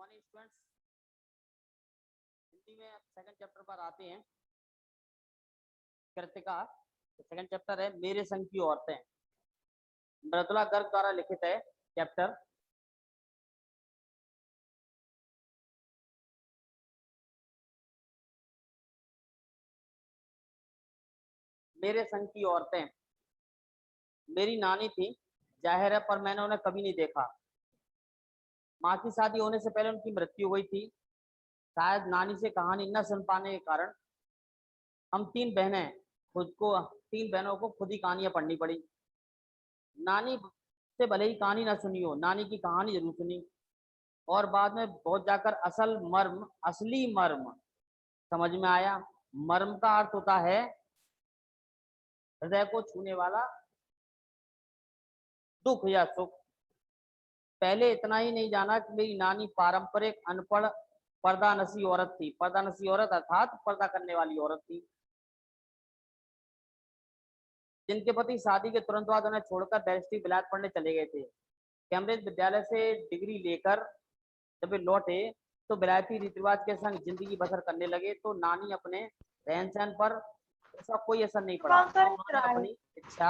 Morning students. Hindi में second chapter पर आते हैं। कृतिका सेकंड चैप्टर है मेरे संग की औरतें। मृदुला गर्ग द्वारा लिखित है चैप्टर। मेरे संग की औरतें। मेरी नानी थी, जाहिर है, पर मैंने उन्हें कभी नहीं देखा। माँ की शादी होने से पहले उनकी मृत्यु हुई थी। शायद नानी से कहानी न सुन पाने के कारण हम तीन बहनों को खुद ही कहानियां पढ़नी पड़ी। नानी से भले ही कहानी ना सुनी हो, नानी की कहानी जरूर सुनी और बाद में बहुत जाकर असली मर्म समझ में आया। मर्म का अर्थ होता है हृदय को छूने वाला दुख या सुख। पहले इतना ही नहीं जाना कि मेरी नानी पारंपरिक अनपढ़ पर्दानशी औरत थी। पर्दानशी औरत अर्थात पर्दा करने वाली औरत थी, जिनके पति शादी के तुरंत बाद उन्हें छोड़कर बैरिस्ट्री विलायत पढ़ने चले गए थे। कैम्ब्रिज विद्यालय से डिग्री लेकर जब वे लौटे तो विलायती रीति रिवाज के संग जिंदगी बसर करने लगे। तो नानी अपने रहन सहन पर उसका कोई असर नहीं पड़ा। उन्होंने अपनी इच्छा,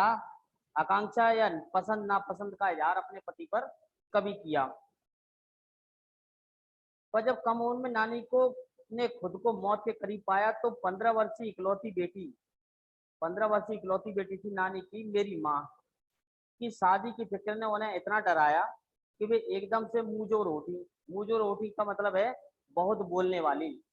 आकांक्षा या पसंद नापसंद का इजहार अपने पति पर कभी किया। पर जब कम उम्र में नानी को ने खुद को मौत के करीब पाया तो 15 वर्षीय इकलौती बेटी थी नानी की, मेरी माँ की शादी की फिक्र ने उन्हें इतना डराया कि वे एकदम से मुंह जोर उठी का मतलब है बहुत बोलने वाली।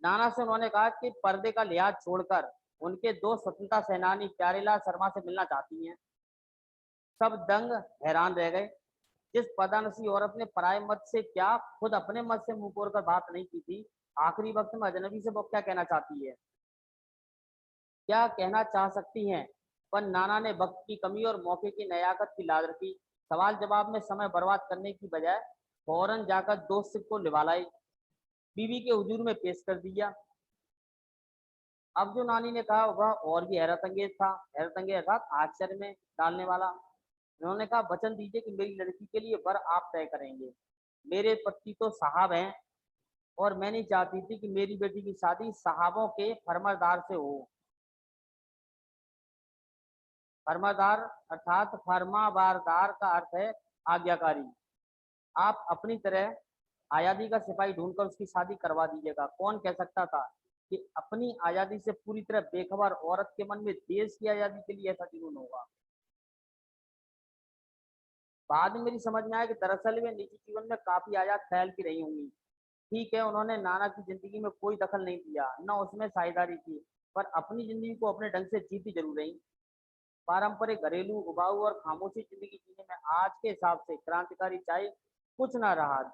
नाना से उन्होंने कहा कि पर्दे का लिहाज छोड़कर उनके दो स्वतंत्रता सेनानी प्यारेलाल शर्मा से मिलना चाहती हैं। सब दंग हैरान रह गए। जिस पर्दानशी औरत ने पराये मत से क्या खुद अपने मत से मुंह बोलकर बात नहीं की थी, आखिरी वक्त में अजनबी से वो क्या कहना चाहती है, क्या कहना चाह सकती हैं। पर नाना ने वक्त की कमी और मौके की नयाकत की लाज रखी। सवाल जवाब में समय बर्बाद करने की बजाय फौरन जाकर दोस्त को लिवा लाई, बीवी के हुजूर में पेश कर दिया। अब जो नानी ने कहा वह और भी हैरत अंगेज था। हैरत अंगेज अर्थात आश्चर्य में डालने वाला। उन्होंने कहा, वचन दीजिए कि मेरी लड़की के लिए वर आप तय करेंगे। मेरे पति तो साहब हैं और मैं नहीं चाहती थी कि मेरी बेटी की शादी साहबों के फरमादार से हो। फरमादार अर्थात फरमाबारदार का अर्थ है आज्ञाकारी। आप अपनी तरह आजादी का सिपाही ढूंढकर उसकी शादी करवा दीजिएगा। कौन कह सकता था कि अपनी आजादी से पूरी तरह बेखबर औरत के मन में देश की आजादी के लिए ऐसा जुनून होगा। बाद में मेरी समझ में आया कि दरअसल वे निजी जीवन में काफी आजाद ख्याल की रही होंगी। ठीक है, उन्होंने नाना की जिंदगी में कोई दखल नहीं दिया, न उसमें साझेदारी की, पर अपनी जिंदगी को अपने ढंग से जीती जरूर रही। पारंपरिक घरेलू उबाऊ और खामोशी जिंदगी जीने में आज के हिसाब से क्रांतिकारी चाहे कुछ ना रहा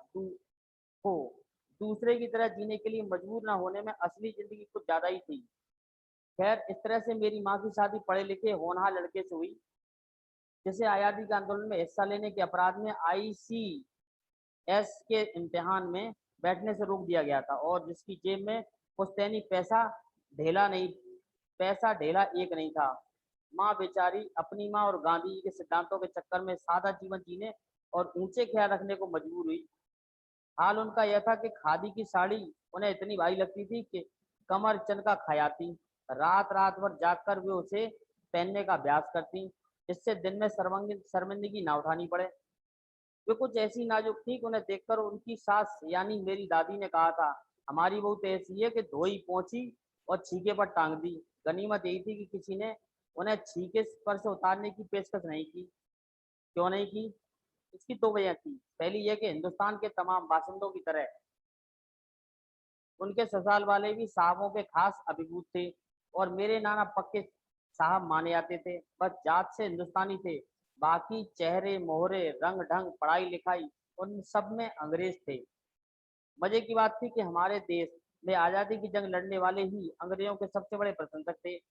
हो, दूसरे की तरह जीने के लिए मजबूर ना होने में असली जिंदगी कुछ ज्यादा ही थी। खैर, इस तरह से मेरी माँ की शादी पढ़े लिखे होनहार लड़के से हुई, जिसे आजादी के आंदोलन में हिस्सा लेने के अपराध में ICS के इम्तिहान में बैठने से रोक दिया गया था और जिसकी जेब में पुश्तैनी पैसा ढेला एक नहीं था। माँ बेचारी अपनी माँ और गांधी जी के सिद्धांतों के चक्कर में सादा जीवन जीने और ऊंचे ख्याल रखने को मजबूर हुई। हाल उनका यह था कि खादी की साड़ी उन्हें इतनी भारी लगती थी कि कमर चंद का खयाती। रात रात भर जागकर वे उसे पहनने का अभ्यास करती, इससे दिन में शर्मिंदगी ना उठानी पड़े। वे कुछ ऐसी नाजुक थी कि उन्हें देखकर उनकी सास यानी मेरी दादी ने कहा था, हमारी बहू तो ऐसी है कि धोई पहुंची और छीके पर टांग दी। गनीमत यही थी कि किसी ने उन्हें छीके पर से उतारने की पेशकश नहीं की। क्यों नहीं की? इसकी दो वजह थी। पहली यह कि हिंदुस्तान के तमाम बासिंदों की तरह उनके ससुराल वाले भी साहबों के खास अभिभूत थे और मेरे नाना पक्के साहब माने जाते थे। बस जात से हिंदुस्तानी थे, बाकी चेहरे मोहरे रंग ढंग पढ़ाई लिखाई उन सब में अंग्रेज थे। मजे की बात थी कि हमारे देश में आज़ादी की जंग लड़ने वाले ही अंग्रेजों के सबसे बड़े प्रशंसक थे।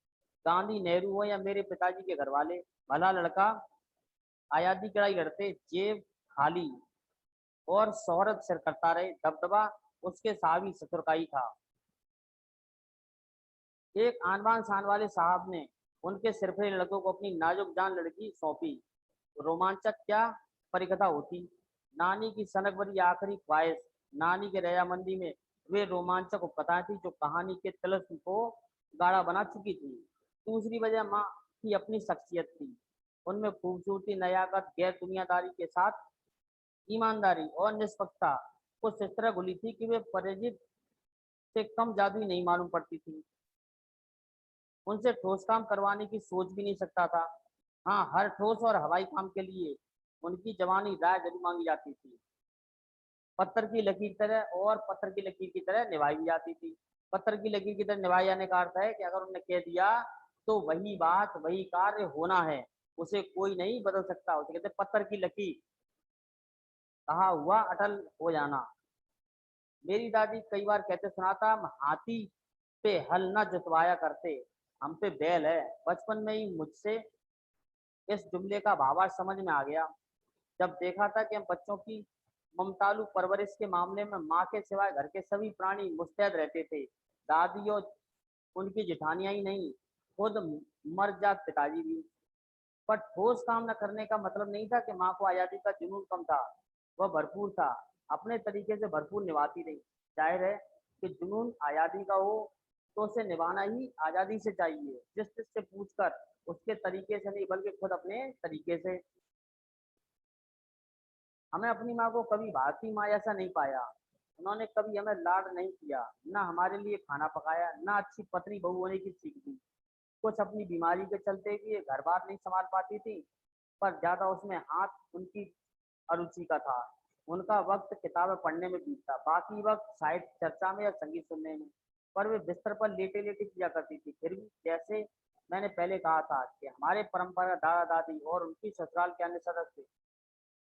गांधी नेहरू हो या मेरे पिताजी के घर वाले, भला लड़का आज़ादी की लड़ाई लड़ते जेब खाली और शोहरत सिर करता रहे, दबदबा उसके साहबी ससुर का ही था। एक आन बान शान वाले साहब ने उनके सिरफिरे लड़कों को अपनी नाजुक जान लड़की सौंपी। रोमांचक क्या परिकथा होती। नानी की सनक भरी आखिरी ख्वाहिश, नानी के रजामंदी में वे रोमांचक उपकथाएं थी जो कहानी के तिलस्म को गाढ़ा बना चुकी थी। दूसरी वजह माँ की अपनी शख्सियत थी। उनमें खूबसूरती, नयाकत, गैर दुनियादारी के साथ ईमानदारी और निष्पक्षता कुछ इस तरह घुली थी कि वे परिचित से कम जादुई नहीं मालूम पड़ती थी। उनसे ठोस काम करवाने की सोच भी नहीं सकता था। हाँ, हर ठोस और हवाई काम के लिए उनकी जवानी राय जरूर मांगी जाती थी। पत्थर की लकीर की तरह और पत्थर की लकीर की तरह निभाई भी जाती थी। पत्थर की लकीर की तरह निभाई जाने का अर्थ है कि अगर उन्होंने कह दिया तो वही बात, वही कार्य होना है, उसे कोई नहीं बदल सकता। उसे कहते पत्थर की लकीर, कहा हुआ अटल हो जाना। मेरी दादी कई बार कहते सुना था, हम हाथी पे हल न जुतवाया करते, हम पे बैल है। बचपन में ही मुझसे इस जुमले का भावार्थ समझ में आ गया जब देखा था कि हम बच्चों की ममतालू परवरिश के मामले में माँ के सिवाय घर के सभी प्राणी मुस्तैद रहते थे। दादी और उनकी जिठानियां ही नहीं, खुद मर्द पिताजी भी। पर ठोस काम न करने का मतलब नहीं था कि माँ को आजादी का जुनून कम था। वह भरपूर था, अपने तरीके से भरपूर निभाती रही। जाहिर है कि जुनून आजादी का हो तो उसे निभाना ही आजादी से चाहिए, जिस जिस से पूछ कर, उसके तरीके से नहीं बल्कि खुद अपने तरीके से। हमें अपनी माँ को कभी भारतीय माँ ऐसा नहीं पाया। उन्होंने कभी हमें लाड नहीं किया, ना हमारे लिए खाना पकाया, ना अच्छी पत्नी बहू होने की सीख दी। कुछ अपनी बीमारी के चलते भी ये घर बार नहीं संभाल पाती थी, पर ज्यादा उसमें हाथ उनकी अरुचि का था। उनका वक्त किताबें पढ़ने में बीतता, बाकी वक्त साहित्य चर्चा में या संगीत सुनने में। पर वे बिस्तर पर लेटे लेटे किया करती थी। फिर भी जैसे मैंने पहले कहा था कि हमारे परंपरा दादा दादी और उनकी ससुराल के अन्य सदस्य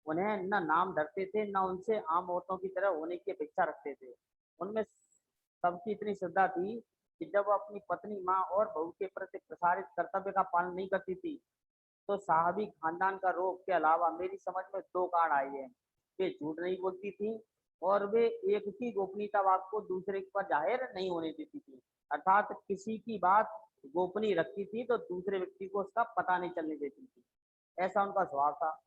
उन्हें न नाम धरते थे, न उनसे आम औरतों की तरह होने की अपेक्षा रखते थे। उनमें सबकी इतनी श्रद्धा थी कि जब वह अपनी पत्नी, माँ और बहू के प्रति प्रसारित कर्तव्य का पालन नहीं करती थी तो साहबी खानदान का रोग के अलावा मेरी समझ में दो कारण आए हैं। वे झूठ नहीं बोलती थी और वे एक ही गोपनीयता बात को दूसरे पर जाहिर नहीं होने देती थी। अर्थात किसी की बात गोपनीय रखती थी तो दूसरे व्यक्ति को उसका पता नहीं चलने देती थी। ऐसा उनका स्वभाव था।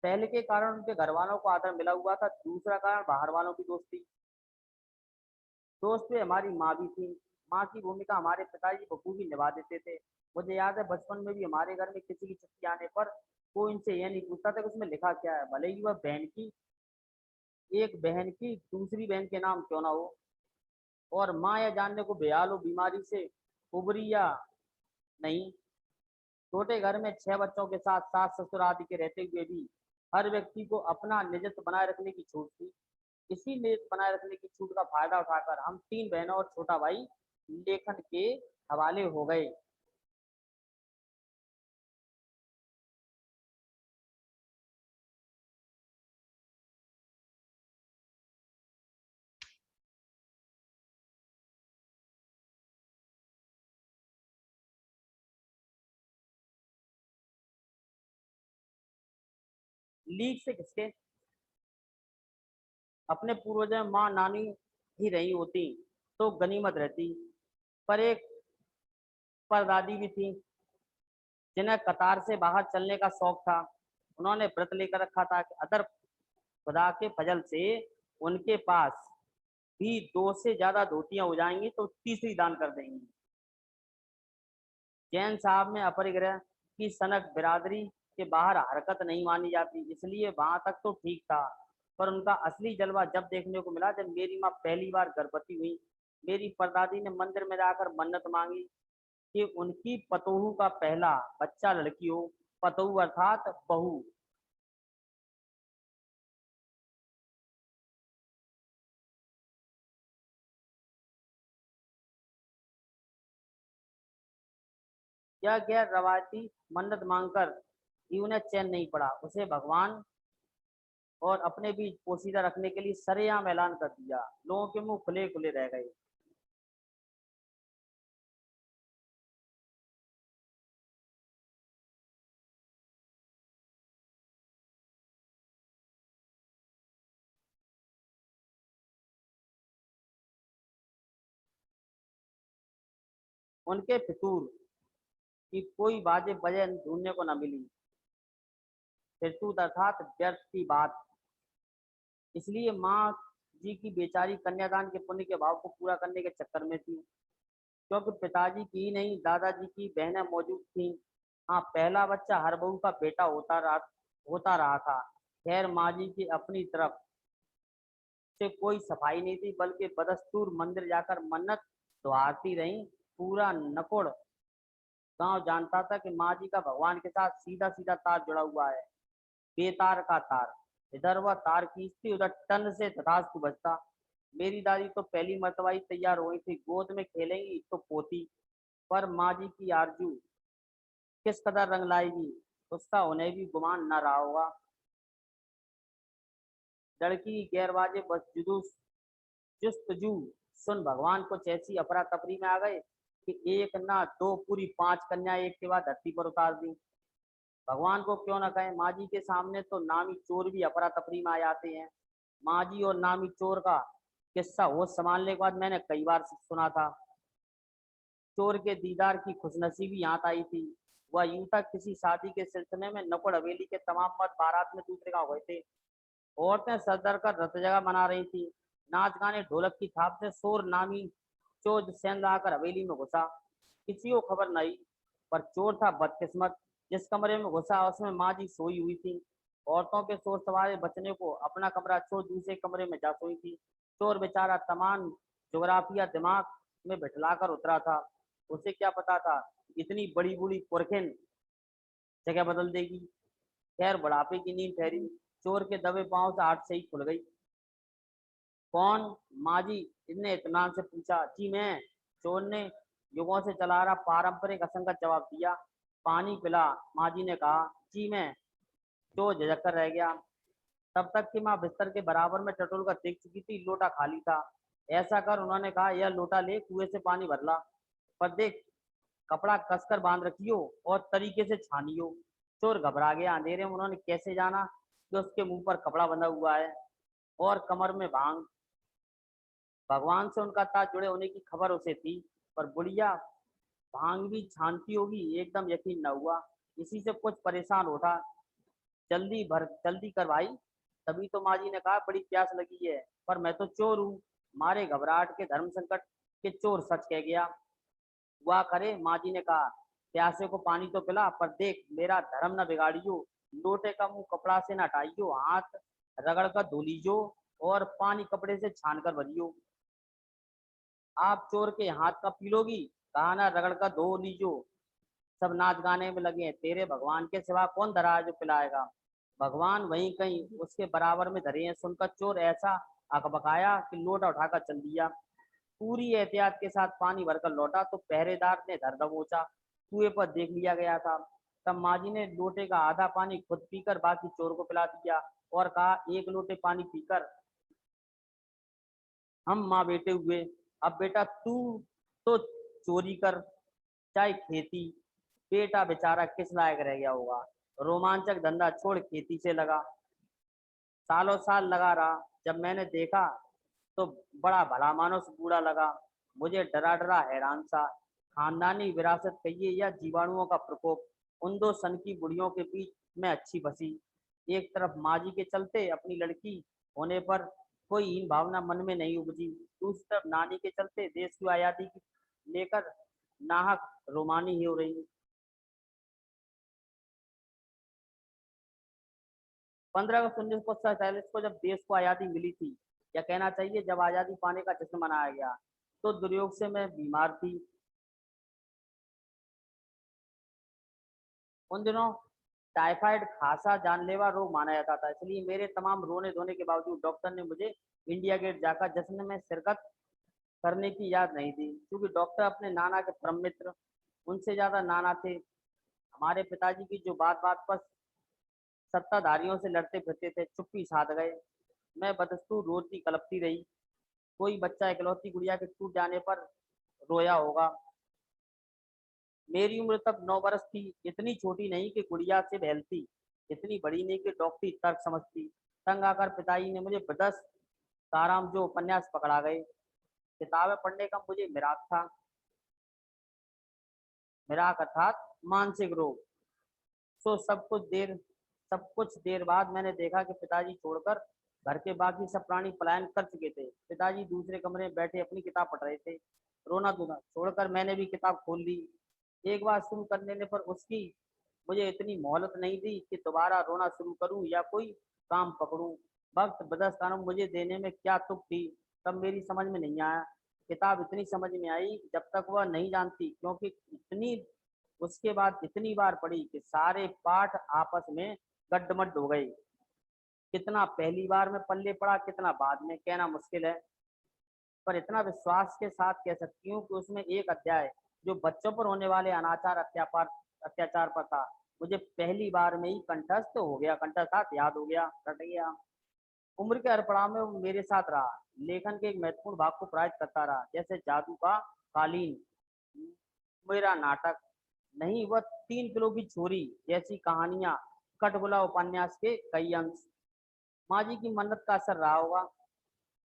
पहले के कारण उनके घर वालों को आदर मिला हुआ था, दूसरा कारण बाहर वालों की दोस्ती। दोस्त में हमारी माँ भी थी। माँ की भूमिका हमारे पिताजी बखूबी निभा देते थे। मुझे याद है बचपन में भी हमारे घर में किसी की चिट्ठी आने पर कोई इनसे यह नहीं पूछता था कि उसमें लिखा क्या है, भले ही वह बहन की, एक बहन की दूसरी बहन के नाम क्यों ना हो। और माँ यह जानने को बेहाल हो बीमारी से उबरी या नहीं। छोटे घर में 6 बच्चों के साथ सास ससुर आदि के रहते हुए भी हर व्यक्ति को अपना निजत्व बनाए रखने की छूट थी। इसी निजत्व बनाए रखने की छूट का फायदा उठाकर हम 3 बहनों और छोटा भाई लेखन के हवाले हो गए। लीक से किसके, अपने पूर्वजों माँ नानी ही रही होती तो गनीमत रहती। पर एक परदादी भी थी जिन्हें कतार से बाहर चलने का शौक था। उन्होंने व्रत लेकर रखा था कि अदर खुदा के फजल से उनके पास भी 2 से ज्यादा धोतियां हो जाएंगी तो तीसरी दान कर देंगी। जैन साहब में अपरिग्रह की सनक बिरादरी के बाहर हरकत नहीं मानी जाती, इसलिए वहां तक तो ठीक था। पर उनका असली जलवा जब देखने को मिला जब मेरी माँ पहली बार गर्भवती हुई। मेरी परदादी ने मंदिर में जाकर मन्नत मांगी कि उनकी पतोहू का पहला बच्चा लड़की हो। पतोहू अर्थात बहू। यह गैर रवायती मन्नत मांगकर ही उन्हें चैन नहीं पड़ा। उसे भगवान और अपने बीच पोशीदा रखने के लिए सरेआम ऐलान कर दिया। लोगों के मुंह खुले खुले रह गए। उनके फितूर की कोई वाजिब वजह ढूंढने को न मिली। फिरतूत अर्थात व्यर्थ की बात। इसलिए माँ जी की बेचारी कन्यादान के पुण्य के भाव को पूरा करने के चक्कर में थी, क्योंकि पिताजी की ही नहीं दादाजी की बहनें मौजूद थीं। हाँ, पहला बच्चा हर बहू का बेटा होता रहा था। खैर माँ जी की अपनी तरफ से कोई सफाई नहीं थी, बल्कि बदस्तूर मंदिर जाकर मन्नत दुआरती रहीं। पूरा नकुड़ गांव जानता था कि माँ जी का भगवान के साथ सीधा सीधा तार जुड़ा हुआ है, बेतार का तार। इधर वह तार खींचती, उधर टन से तथास्तु बजता। मेरी दादी तो पहली मर्तबा ही तैयार हो गई थी, गोद में खेलेंगी तो पोती। पर माँ जी की आरजू किस कदर रंग लाएगी, उसका उन्हें भी गुमान न रहा होगा। लड़की की गैरवाजे बस जुदूस जुस्तजू सुन भगवान कुछ ऐसी अफरा तफरी में आ गए कि एक ना दो पूरी 5 कन्या एक के बाद धरती पर उतार दी। भगवान को क्यों ना कहें, माँ जी के सामने तो नामी चोर भी अफरा तफरी में आ जाते हैं। माँ जी और नामी चोर का किस्सा होश संभालने के बाद मैंने कई बार सुना था। चोर के दीदार की खुशनसीबी यहाँ आई थी। वह यूं तक किसी शादी के सिलसिले में नकुड़ हवेली के तमाम मर्द बारात में दूसरे गांव गए थे। औरतें सर कर रत जगह मना रही थी। नाच गाने ढोलक की थाप से शोर नामी चोर सेंध आकर हवेली में घुसा। किसी को खबर नहीं, पर चोर था बदकिस्मत। जिस कमरे में घुसा उसमें माँ जी सोई हुई थी। औरतों के शोर सवारे बचने को अपना कमरा छोड़ दूसरे कमरे में जा सोई थी। चोर बेचारा तमाम जोग्राफिया दिमाग में बिठला कर उतरा था। उसे क्या पता था इतनी बड़ी बूढ़ी पुरखिन जगह बदल देगी। खैर बुढ़ापे की नींद ठहरी। चोर के दबे पांव से आठ से ही खुल गई। कौन? माँ जी ने इत्मीनान से पूछा। जी मैं। चोर ने युगों से चला रहा पारंपरिक असंगत जवाब दिया। पानी पिला, माँ जी ने कहा। जी मैं। चोर झिझक कर रह गया। तब तक कि माँ बिस्तर के बराबर में टटोल कर देख चुकी थी, लोटा खाली था। ऐसा कर उन्होंने कहा, यह लोटा ले, कुएं से पानी भर ला, पर देख कपड़ा कसकर बांध रखियो और तरीके से छानियो। चोर घबरा गया। अंधेरे में उन्होंने कैसे जाना कि उसके मुंह पर कपड़ा बंधा हुआ है और कमर में भांग। भगवान से उनका ताज जुड़े होने की खबर उसे थी, पर बुढ़िया भांग भी छानती होगी एकदम यकीन न हुआ। इसी से कुछ परेशान होता। जल्दी कर भाई। तभी तो माँ जी ने कहा, बड़ी प्यास लगी है, पर मैं तो चोर हूँ। मारे घबराहट के धर्म संकट के चोर सच कह गया। हुआ करे, माँ जी ने कहा। प्यासे को पानी तो पिला, पर देख मेरा धर्म न बिगाड़ियो। लोटे का मुंह कपड़ा से न हटाइयो, हाथ रगड़ कर धो लीजो और पानी कपड़े से छान कर भरियो। आप चोर के हाथ का पी लोगी, कहा ना रगड़ कर धो लीजो। सब नाच गाने में लगे हैं। तेरे भगवान के सिवा कौन धरा है जो पिलाएगा? भगवान वहीं कहीं उसके बराबर में धरे हैं। सुनकर चोर ऐसा अकबकाया कि लोटा उठाकर चल दिया। पूरी एहतियात के साथ पानी भरकर लौटा तो पहरेदार ने धर दबोचा। कुएं पर देख लिया गया था। तब माँ जी ने लोटे का आधा पानी खुद पीकर बाकी चोर को पिला दिया और कहा, एक लोटे पानी पीकर हम माँ बेटे हुए। अब बेटा तू तो चोरी कर चाहे खेती, बेटा बेचारा किस लायक रह गया होगा। रोमांचक धंधा छोड़ खेती से लगा। सालों साल लगा रहा। जब मैंने देखा तो बड़ा भला मानुस बूढ़ा लगा। मुझे डरा डरा हैरान सा। खानदानी विरासत कहिए या जीवाणुओं का प्रकोप, उन दो सन की बुढ़ियों के बीच में अच्छी बसी। एक तरफ माँ जी के चलते अपनी लड़की होने पर कोई हीन भावना मन में नहीं उपजी, दूसरी तरफ नानी के चलते देश की आज़ादी की लेकर नाहक रोमानी ही हो रही। 15 अगस्त 1947 को जब देश को आज़ादी मिली थी, या कहना चाहिए जब आज़ादी पाने का जश्न मनाया गया, तो दुर्योग से मैं बीमार थी। उन दिनों टाइफाइड खासा जानलेवा रोग माना जाता था। इसलिए मेरे तमाम रोने धोने के बावजूद डॉक्टर ने मुझे इंडिया गेट जाकर जश्न में शिरकत करने की याद नहीं दी, क्योंकि डॉक्टर अपने नाना के परम मित्र, उनसे ज्यादा नाना थे। हमारे पिताजी की जो बात बात पर सत्ताधारियों से लड़ते फिरते थे, चुप्पी साध गए। मैं बदस्तूर रोती कलपती रही। कोई बच्चा इकलौती गुड़िया के टूट जाने पर रोया होगा। मेरी उम्र तब 9 बरस थी। इतनी छोटी नहीं कि गुड़िया से बहलती, इतनी बड़ी नहीं कि डॉक्टरी तर्क समझती। तंग आकर पिताजी ने मुझे बदस काराम जो उपन्यास पकड़ा गए। किताबें पढ़ने का मुझे मिराक था। मिराक अर्थात मानसिक रोग। सो सब कुछ देर बाद मैंने देखा कि पिताजी छोड़कर घर के बाकी सब प्राणी पलायन कर चुके थे। पिताजी दूसरे कमरे में बैठे अपनी किताब पढ़ रहे थे। रोना धोना छोड़कर मैंने भी किताब खोल ली। एक बार शुरू कर लेने पर उसकी मुझे इतनी मोहलत नहीं दी कि दोबारा रोना शुरू करूं या कोई काम पकड़ूं। वक्त बदस्ताना मुझे देने में क्या तुक थी, तब मेरी समझ में नहीं आया। किताब इतनी समझ में आई जब तक वह नहीं जानती, क्योंकि इतनी उसके बाद इतनी बार पढ़ी कि सारे पाठ आपस में गड्ढमड्ढ हो गए। कितना पहली बार में पल्ले पड़ा, कितना बाद में, कहना मुश्किल है। पर इतना विश्वास के साथ कह सकती हूँ कि उसमें एक अध्याय जो बच्चों पर होने वाले अनाचार अत्याचार पर था, मुझे पहली बार में ही कंठस्थ हो गया, कंठस्थ याद हो गया, रट गया। उम्र के हर पड़ाव में वो मेरे साथ रहा। लेखन के एक महत्वपूर्ण भाग को प्रायत करता रहा, जैसे जादू का कालीन, मेरा नाटक नहीं, वह 3 किलो की छोरी जैसी कहानियां, कटबुला उपन्यास के कई अंश। माँ जी की मन्नत का असर रहा होगा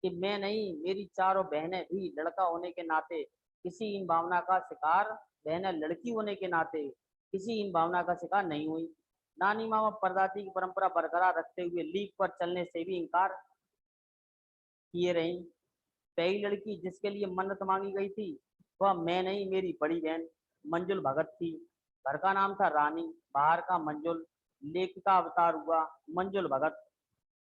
कि मैं नहीं, मेरी चारों बहनें भी लड़का होने के नाते किसी इन भावना का शिकार, बहनें लड़की होने के नाते किसी इन भावना का शिकार नहीं हुई। नानी मामा परदादी की परंपरा बरकरार रखते हुए लीक पर चलने से भी इनकार किए रही। पहली लड़की जिसके लिए मन्नत मांगी गई थी वह मैं नहीं, मेरी बड़ी बहन मंजुल भगत थी। घर का नाम था रानी, बाहर का मंजुल। लेखिका अवतार हुआ मंजुल भगत,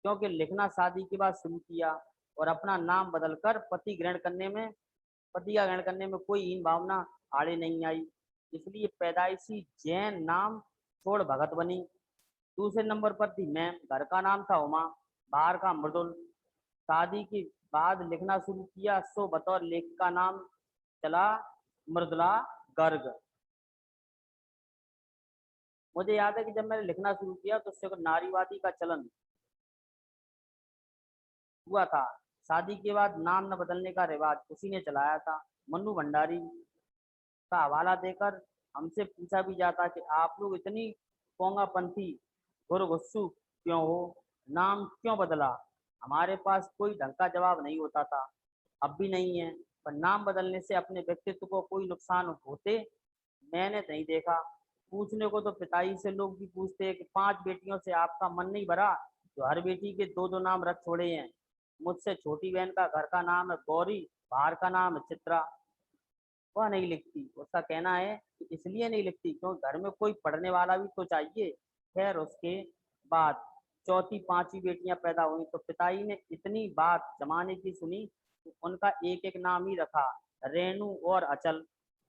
क्योंकि लिखना शादी के बाद शुरू किया और अपना नाम बदलकर पति का ग्रहण करने में कोई हीन भावना आड़े नहीं आई, इसलिए पैदाइशी जैन नाम छोड़ भगत बनी। दूसरे नंबर पर थी मैं, घर का नाम था उमा, बाहर का मृदुल। शादी के बाद लिखना शुरू किया सो बतौर लेखिका का नाम चला मृदुला गर्ग। मुझे याद है कि जब मैंने लिखना शुरू किया तो उससे नारीवादी का चलन हुआ था। शादी के बाद नाम न बदलने का रिवाज उसी ने चलाया था। मन्नू भंडारी का हवाला देकर हमसे पूछा भी जाता कि आप लोग इतनी पोंगापंथी गुरगुस्सू क्यों हो, नाम क्यों बदला। हमारे पास कोई ढंग का जवाब नहीं होता था, अब भी नहीं है। पर नाम बदलने से अपने व्यक्तित्व को कोई नुकसान होते मैंने नहीं देखा। पूछने को तो पिताजी से लोग भी पूछते हैं कि 5 बेटियों से आपका मन नहीं भरा, जो हर बेटी के दो दो नाम रख छोड़े हैं। मुझसे छोटी बहन का घर का नाम है गौरी, बाहर का नाम है चित्रा। वह नहीं लिखती, उसका कहना है कि इसलिए नहीं लिखती क्योंकि घर में कोई पढ़ने वाला भी तो चाहिए। खैर उसके बाद चौथी पांचवी बेटियां पैदा हुई तो पिताजी ने इतनी बात जमाने की सुनी तो उनका एक एक नाम ही रखा, रेणु और अचल।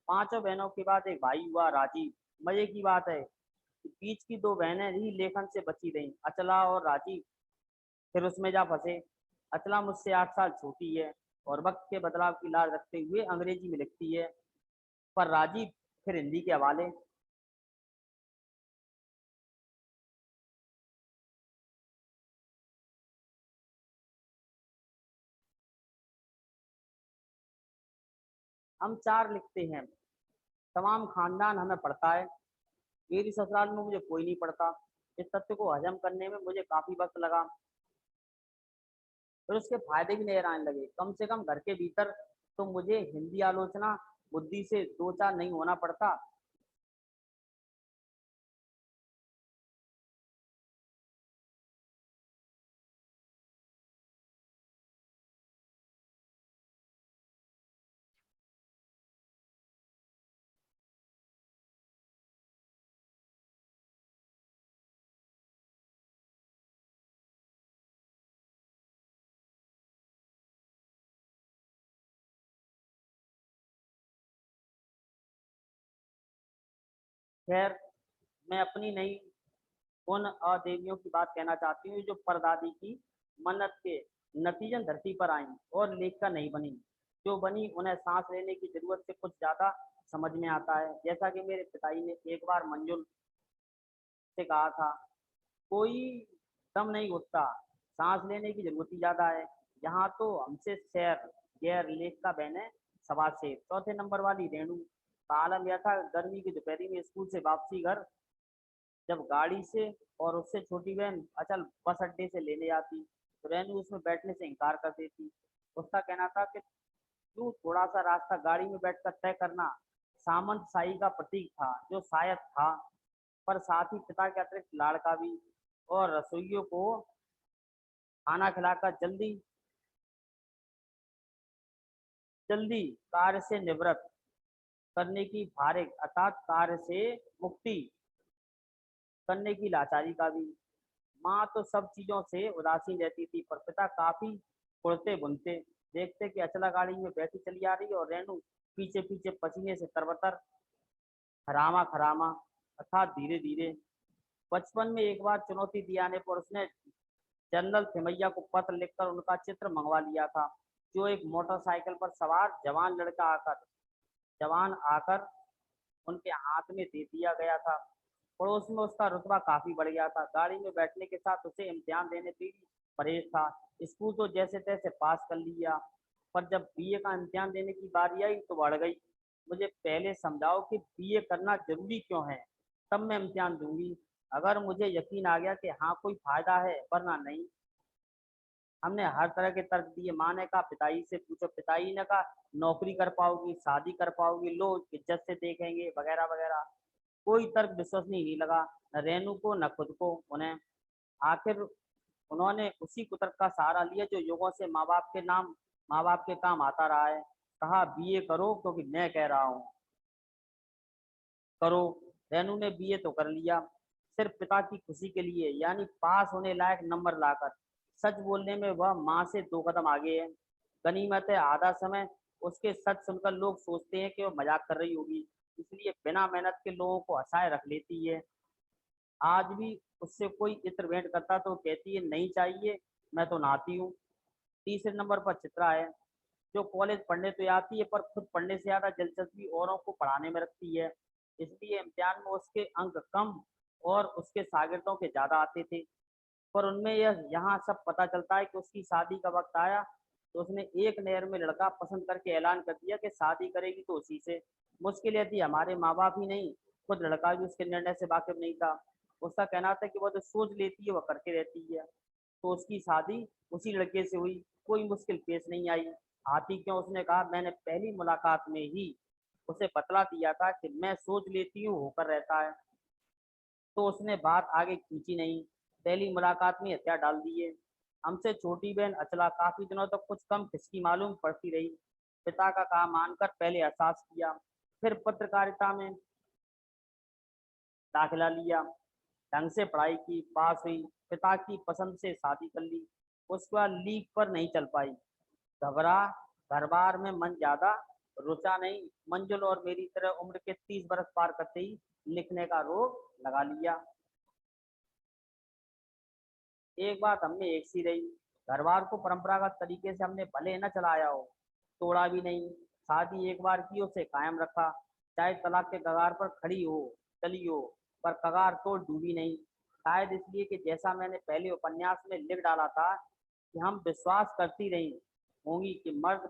5 बहनों के बाद एक भाई हुआ राजीव। मजे की बात है कि बीच की 2 बहनें ही लेखन से बची रहीं, अचला और राजीव फिर उसमें जा फंसे। अचला मुझसे 8 साल छोटी है और वक्त के बदलाव की लाज रखते हुए अंग्रेजी में लिखती है, पर राजीव फिर हिंदी के हवाले। हम 4 लिखते हैं, तमाम खानदान हमें पढ़ता है, मेरी ससुराल में मुझे कोई नहीं पढ़ता। इस तथ्य को हजम करने में मुझे काफी वक्त लगा, फिर उसके फायदे भी नजर आने लगे। कम से कम घर के भीतर तो मुझे हिंदी आलोचना बुद्धि से दो चार नहीं होना पड़ता। खैर, मैं अपनी नहीं, उन देवियों की बात कहना चाहती हूँ जो परदादी की मन्नत के नतीजन धरती पर आई और लेखिका नहीं बनी। जो बनी उन्हें सांस लेने की जरूरत से कुछ ज्यादा समझ में आता है। जैसा कि मेरे पिताजी ने एक बार मंजुल से कहा था, कोई दम नहीं घुटता, सांस लेने की जरूरत ही ज्यादा है। यहाँ तो हमसे शहर गैर लेख का बहने सवा से। चौथे नंबर वाली रेणु का आलम यह था, गर्मी की दोपहरी में स्कूल से वापसी घर जब गाड़ी से और उससे छोटी बहन अचल बस अड्डे से लेने आती तो रेणु उसमें बैठने से इनकार कर देती। उसका कहना था कि क्यों, थोड़ा सा रास्ता गाड़ी में बैठकर तय करना सामंत शाही का प्रतीक था, जो शायद था, पर साथ ही पिता के अतिरिक्त लाड़का भी। और रसोइयों को खाना खिलाकर जल्दी जल्दी कार्य से निवृत्त करने की भारिक अर्थात कार्य से मुक्ति करने की लाचारी का भी। माँ तो सब चीजों से उदासीन रहती थी, पर पिता काफी उड़ते बुनते। देखते कि अचला गाड़ी में बैठी चली आ रही और रेनू पीछे पीछे पसीने से तरबतर, खरामा खरामा अर्थात धीरे धीरे। बचपन में एक बार चुनौती दी आने पर उसने जनरल थिमैया को पत्र लिखकर उनका चित्र मंगवा लिया था, जो एक मोटरसाइकिल पर सवार जवान आकर उनके हाथ में दे दिया गया था। पड़ोस में उसका रुतबा काफी बढ़ गया था। गाड़ी में बैठने के साथ उसे इम्तिहान देने भी परहेज था। स्कूल तो जैसे तैसे पास कर लिया, पर जब बीए का इम्तिहान देने की बारी आई तो बढ़ गई। मुझे पहले समझाओ कि बीए करना जरूरी क्यों है, तब मैं इम्तिहान दूंगी। अगर मुझे यकीन आ गया कि हाँ कोई फायदा है, वरना नहीं। हमने हर तरह के तर्क दिए। माँ ने कहा पिताजी से पूछो, पिताजी ने कहा नौकरी कर पाओगी, शादी कर पाओगी, लोग इज्जत से देखेंगे, वगैरह वगैरह। कोई तर्क विश्वसनीय नहीं लगा, न रेनू को न खुद को। उन्हें आखिर उन्होंने उसी कुतर्क का सहारा लिया जो युगों से माँ बाप के काम आता रहा है। कहा बीए करो क्योंकि मैं कह रहा हूँ करो। रेनू ने बीए तो कर लिया, सिर्फ पिता की खुशी के लिए, यानी पास होने लायक नंबर लाकर। सच बोलने में वह माँ से 2 कदम आगे है। गनीमत है आधा समय उसके सच सुनकर लोग सोचते हैं कि वह मजाक कर रही होगी, इसलिए बिना मेहनत के लोगों को हंसाए रख लेती है। आज भी उससे कोई इत्र भेंट करता तो कहती है नहीं चाहिए, मैं तो नहाती हूँ। तीसरे नंबर पर चित्रा है, जो कॉलेज पढ़ने तो आती है, पर खुद पढ़ने से ज्यादा दिलचस्पी औरों को पढ़ाने में रखती है। इसलिए इम्तिहान में उसके अंक कम और उसके शागिर्दों के ज्यादा आते थे। पर उनमें यह यहाँ सब पता चलता है कि उसकी शादी का वक्त आया तो उसने एक नहर में लड़का पसंद करके ऐलान कर दिया कि शादी करेगी तो उसी से। मुश्किल यह थी हमारे माँ बाप ही नहीं, खुद लड़का भी उसके निर्णय से वाकिफ नहीं था। उसका कहना था कि वह जो सोच लेती है वह करके रहती है। तो उसकी शादी उसी लड़के से हुई, कोई मुश्किल पेश नहीं आई। आती क्यों, उसने कहा मैंने पहली मुलाकात में ही उसे बतला दिया था कि मैं सोच लेती हूँ होकर रहता है। तो उसने बात आगे खींची नहीं, पहली मुलाकात में हथियार डाल दिए। हमसे छोटी बहन अचला काफी दिनों तक कुछ कम खिसकी मालूम पड़ती रही। पिता का काम मानकर पहले एहसास किया, फिर पत्रकारिता में दाखिला लिया, ढंग से पढ़ाई की, पास हुई, पिता की पसंद से शादी कर ली। उसके बाद लीक पर नहीं चल पाई, घबरा, घर बार में मन ज्यादा रुचा नहीं। मंजुल और मेरी तरह उम्र के 30 बरस पार करते ही लिखने का रोग लगा लिया। एक बात हमने एक सी रही, घर बार को परंपरागत तरीके से हमने भले न चलाया हो, तोड़ा भी नहीं। शादी एक बार की उसे कायम रखा, चाहे तलाक के कगार पर खड़ी हो, चली हो, पर कगार तो डूबी नहीं। शायद इसलिए कि जैसा मैंने पहले उपन्यास में लिख डाला था कि हम विश्वास करती रही होंगी कि मर्द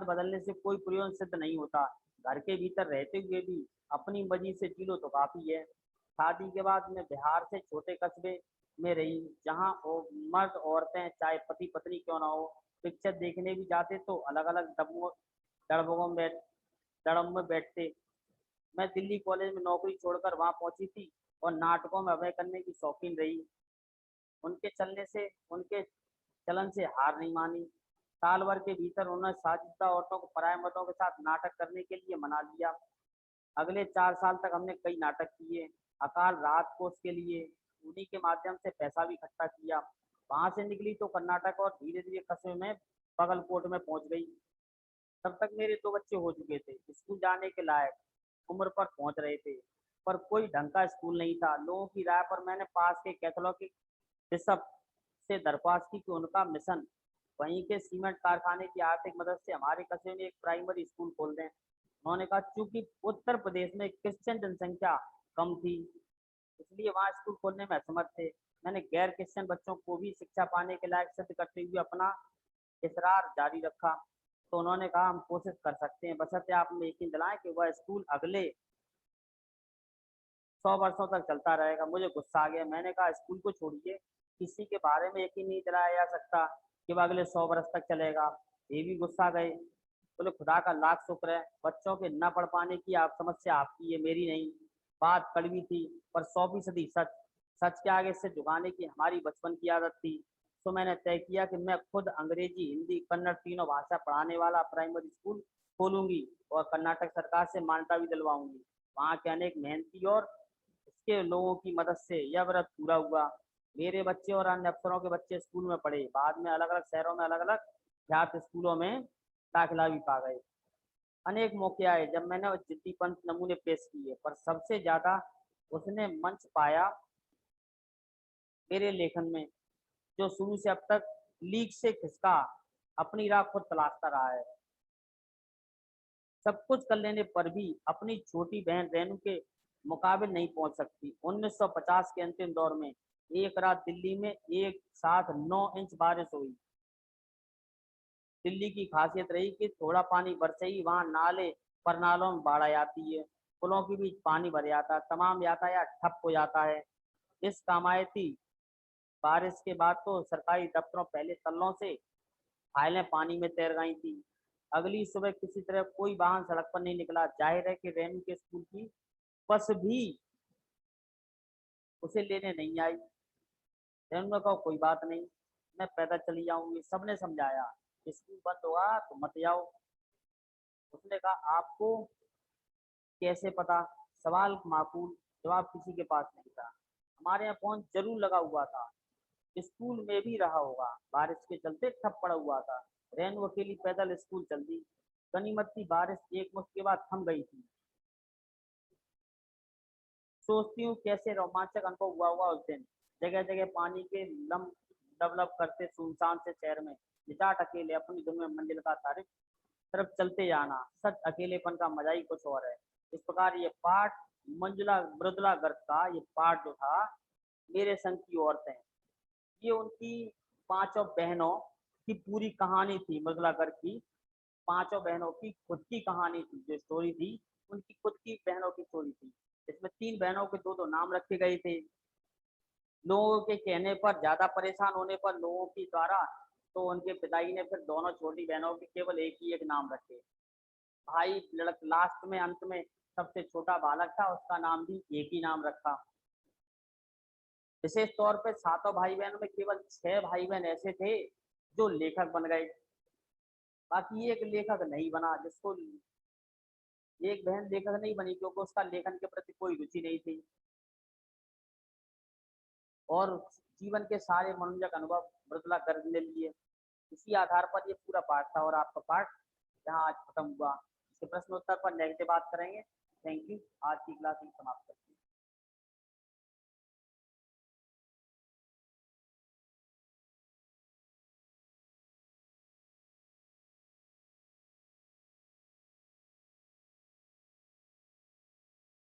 बदलने से कोई प्रयोजन सिद्ध नहीं होता। घर के भीतर रहते हुए भी अपनी मर्जी से जी लो तो काफी है। शादी के बाद मैं बिहार से छोटे कस्बे में रही, जहाँ मर्द औरतें चाहे पति पत्नी क्यों ना हो, पिक्चर देखने भी जाते तो अलग अलग डब्बों में बैठ डड़म में बैठते। मैं दिल्ली कॉलेज में नौकरी छोड़कर वहां पहुंची थी और नाटकों में अभिनय करने की शौकीन रही। उनके चलन से हार नहीं मानी। साल भर के भीतर उन्होंने साजिदा औरतों को पराये मर्दों के साथ नाटक करने के लिए मना लिया। अगले 4 साल तक हमने कई नाटक किए, अकाल रात को उसके लिए। उन्हीं के माध्यम से पैसा भी इकट्ठा किया। वहां से निकली तो कर्नाटक और धीरे धीरे कस्बे में बगलकोट में पहुंच गई। तब तक मेरे 2 बच्चे हो चुके थे, स्कूल जाने के लायक उम्र पर पहुंच रहे थे, पर कोई ढंग का स्कूल नहीं था। लोगों की राय पर मैंने पास के कैथोलिक बिशप से दरख्वास्त की कि उनका मिशन वहीं के सीमेंट कारखाने की आर्थिक मदद से हमारे कस्बे में एक प्राइमरी स्कूल खोल दें। उन्होंने कहा चूंकि उत्तर प्रदेश में क्रिश्चियन जनसंख्या कम थी, इसलिए वहाँ स्कूल खोलने में असमर्थ थे। मैंने गैर क्रिश्चियन बच्चों को भी शिक्षा पाने के लायक सिद्ध करते हुए अपना इसरार जारी रखा। तो उन्होंने कहा हम कोशिश कर सकते हैं, बशर्ते आप हमें यकीन दिलाएं कि वह स्कूल अगले 100 वर्षों तक चलता रहेगा। मुझे गुस्सा आ गया। मैंने कहा स्कूल को छोड़िए, किसी के बारे में यकीन नहीं दिलाया जा सकता कि वह अगले 100 वर्ष तक चलेगा। ये भी गुस्सा गए। बोले खुदा का लाख शुक्र है, बच्चों के न पढ़ पाने की आप समस्या आपकी है, मेरी नहीं। बात कड़वी थी पर 100% सच। सच के आगे से झुकाने की हमारी बचपन की आदत थी। तो मैंने तय किया कि मैं खुद अंग्रेजी, हिंदी, कन्नड़ तीनों भाषा पढ़ाने वाला प्राइमरी स्कूल खोलूंगी और कर्नाटक सरकार से मान्यता भी दिलवाऊंगी। वहाँ के अनेक मेहनती और इसके लोगों की मदद से यह व्रत पूरा हुआ। मेरे बच्चे और अन्य अफसरों के बच्चे स्कूल में पढ़े, बाद में अलग अलग शहरों में अलग अलग ख्यात स्कूलों में दाखिला भी पा गए। अनेक मौके आए जब मैंने जिद्दीपंत नमूने पेश किए, पर सबसे ज्यादा उसने मंच पाया मेरे लेखन में, जो शुरू से अब तक लीक से खिसका अपनी राह खुद तलाशता रहा है। सब कुछ कर लेने पर भी अपनी छोटी बहन रेनू के मुकाबिल नहीं पहुंच सकती। 1950 के अंतिम दौर में एक रात दिल्ली में एक साथ 9 इंच बारिश हुई। दिल्ली की खासियत रही कि थोड़ा पानी बरसे ही वहां नाले पर नालों में बाढ़ आ जाती है, पुलों के बीच पानी भर जाता है, तमाम यातायात ठप हो जाता है। इस कामायती बारिश के बाद तो सरकारी दफ्तरों पहले तल्लों से फाइलें पानी में तैर गई थी। अगली सुबह किसी तरह कोई वाहन सड़क पर नहीं निकला। जाहिर है कि रेनू के स्कूल की बस भी उसे लेने नहीं आई। रेनू ने कहा कोई बात नहीं, मैं पैदल चली जाऊंगी। सबने समझाया स्कूल बंद होगा तो मत जाओ। उसने कहा आपको कैसे पता? सवाल माकूल, जवाब किसी के पास नहीं था। हमारे यहाँ फोन जरूर लगा हुआ था, स्कूल में भी रहा होगा। बारिश के चलते ठप पड़ा हुआ था। रेनू अकेली पैदल स्कूल चल दी। गनीमत की बारिश एक मुश्त के बाद थम गई थी। सोचती हूँ कैसे रोमांचक अनुभव हुआ हुआ उस दिन। जगह जगह पानी के लम डबलब करते सुनसान से शहर में निजाट अकेले अपनी धुन में मंजिल का तारीफ तरफ चलते जाना। सच अकेलेपन का मजा ही कुछ और है। इस प्रकार ये पाठ मंजुला मृदुला गर्ग का ये पाठ जो था, मेरे संग की औरतें, ये उनकी पांचों बहनों की पूरी कहानी थी। मृदुला गर्ग की पांचों बहनों की खुद की कहानी थी। जो स्टोरी थी उनकी खुद की बहनों की स्टोरी थी। इसमें 3 बहनों के 2-2 नाम रखे गए थे। लोगों के कहने पर, ज्यादा परेशान होने पर लोगों की द्वारा, तो उनके पिताजी ने फिर दोनों छोटी बहनों के केवल एक ही एक नाम रखे। भाई लड़क लास्ट में अंत में सबसे छोटा बालक था, उसका नाम भी एक ही नाम रखा। विशेष तौर पर सातों भाई बहनों में केवल 6 भाई बहन ऐसे थे जो लेखक बन गए। बाकी एक लेखक नहीं बना, जिसको एक बहन लेखक नहीं बनी क्योंकि उसका लेखन के प्रति कोई रुचि नहीं थी। और जीवन के सारे मनोरंजक अनुभव मृदुला गर्ग ने लिए। इसी आधार पर ये पूरा पाठ था और आपका पाठ यहाँ आज खत्म हुआ। इसके प्रश्न उत्तर पर नेक्स्ट बात करेंगे। Thank you. आज की क्लास समाप्त करते हैं।